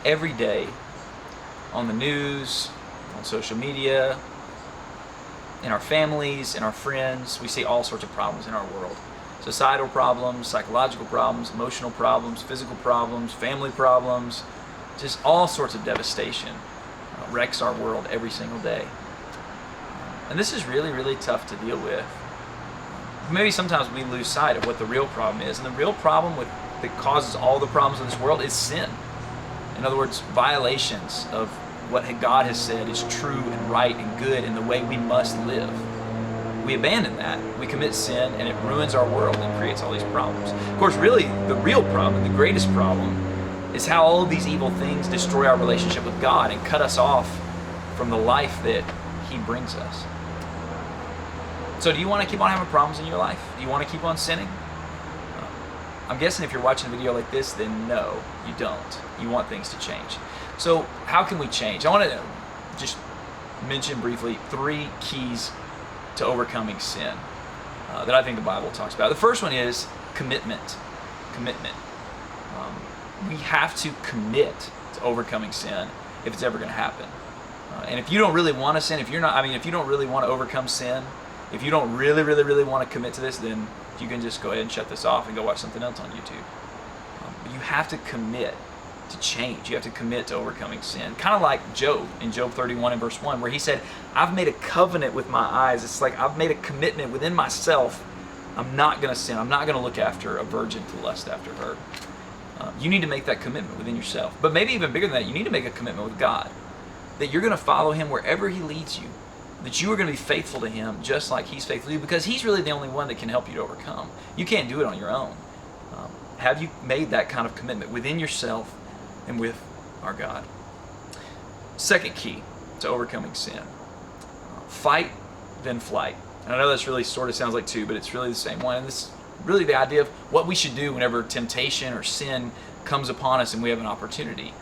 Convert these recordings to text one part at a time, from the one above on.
every day on the news, on social media, in our families, in our friends. We see all sorts of problems in our world. Societal problems, psychological problems, emotional problems, physical problems, family problems, just all sorts of devastation wrecks our world every single day. And this is really, really tough to deal with. Maybe sometimes we lose sight of what the real problem is. And the real problem that causes all the problems of this world is sin. In other words, violations of what God has said is true and right and good in the way we must live. We abandon that, we commit sin, and it ruins our world and creates all these problems. Of course, really, the real problem, the greatest problem, is how all of these evil things destroy our relationship with God and cut us off from the life that He brings us. So do you want to keep on having problems in your life? Do you want to keep on sinning? I'm guessing if you're watching a video like this, then no, you don't. You want things to change. So how can we change? I want to just mention briefly 3 keys to overcoming sin that I think the Bible talks about. The first one is commitment. Commitment. We have to commit to overcoming sin if it's ever going to happen. And if you don't really want to sin, if you don't really want to overcome sin, if you don't really want to commit to this, then you can just go ahead and shut this off and go watch something else on YouTube. But you have to commit to change. You have to commit to overcoming sin. Kind of like Job in Job 31 and verse 1, where he said, I've made a covenant with my eyes. It's like I've made a commitment within myself. I'm not going to sin. I'm not going to look after a virgin to lust after her. You need to make that commitment within yourself. But maybe even bigger than that, you need to make a commitment with God. That you're going to follow Him wherever He leads you. That you are going to be faithful to Him just like He's faithful to you, because He's really the only one that can help you to overcome. You can't do it on your own. Have you made that kind of commitment within yourself and with our God? Second key to overcoming sin. Fight, then flight. And I know this really sort of sounds like 2, but it's really the same one. And this is really the idea of what we should do whenever temptation or sin comes upon us and we have an opportunity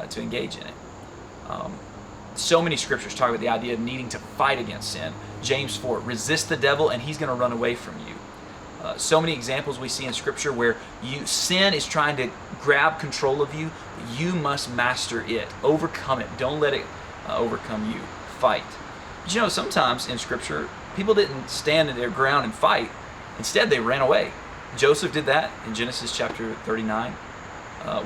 to engage in it. So many scriptures talk about the idea of needing to fight against sin. James 4, resist the devil and he's going to run away from you. So many examples we see in scripture where sin is trying to grab control of you. You must master it. Overcome it. Don't let it overcome you. Fight. But sometimes in scripture, people didn't stand in their ground and fight. Instead, they ran away. Joseph did that in Genesis chapter 39.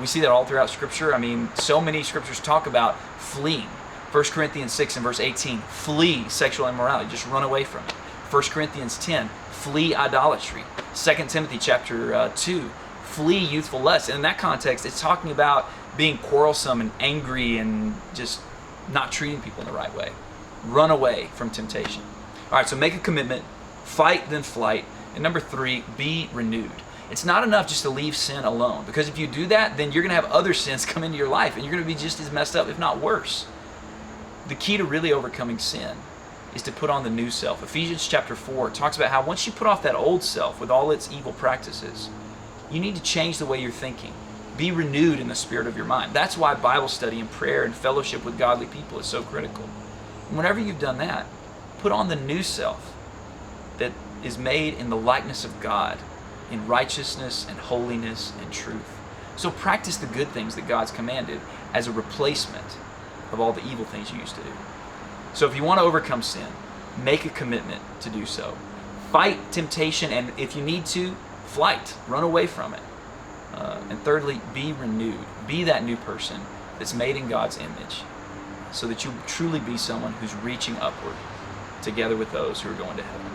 We see that all throughout scripture. So many scriptures talk about fleeing. 1 Corinthians 6 and verse 18, flee sexual immorality. Just run away from it. 1 Corinthians 10, flee idolatry. 2 Timothy chapter 2, flee youthful lust. And in that context, it's talking about being quarrelsome and angry and just not treating people in the right way. Run away from temptation. All right, so make a commitment, fight then flight. And number 3, be renewed. It's not enough just to leave sin alone, because if you do that, then you're going to have other sins come into your life and you're going to be just as messed up, if not worse. The key to really overcoming sin is to put on the new self. Ephesians chapter 4 talks about how once you put off that old self with all its evil practices, you need to change the way you're thinking. Be renewed in the spirit of your mind. That's why Bible study and prayer and fellowship with godly people is so critical. And whenever you've done that, put on the new self that is made in the likeness of God, in righteousness and holiness and truth. So practice the good things that God's commanded as a replacement of all the evil things you used to do. So if you want to overcome sin, make a commitment to do so. Fight temptation, and if you need to, flight. Run away from it. And thirdly, be renewed. Be that new person that's made in God's image, so that you truly be someone who's reaching upward together with those who are going to heaven.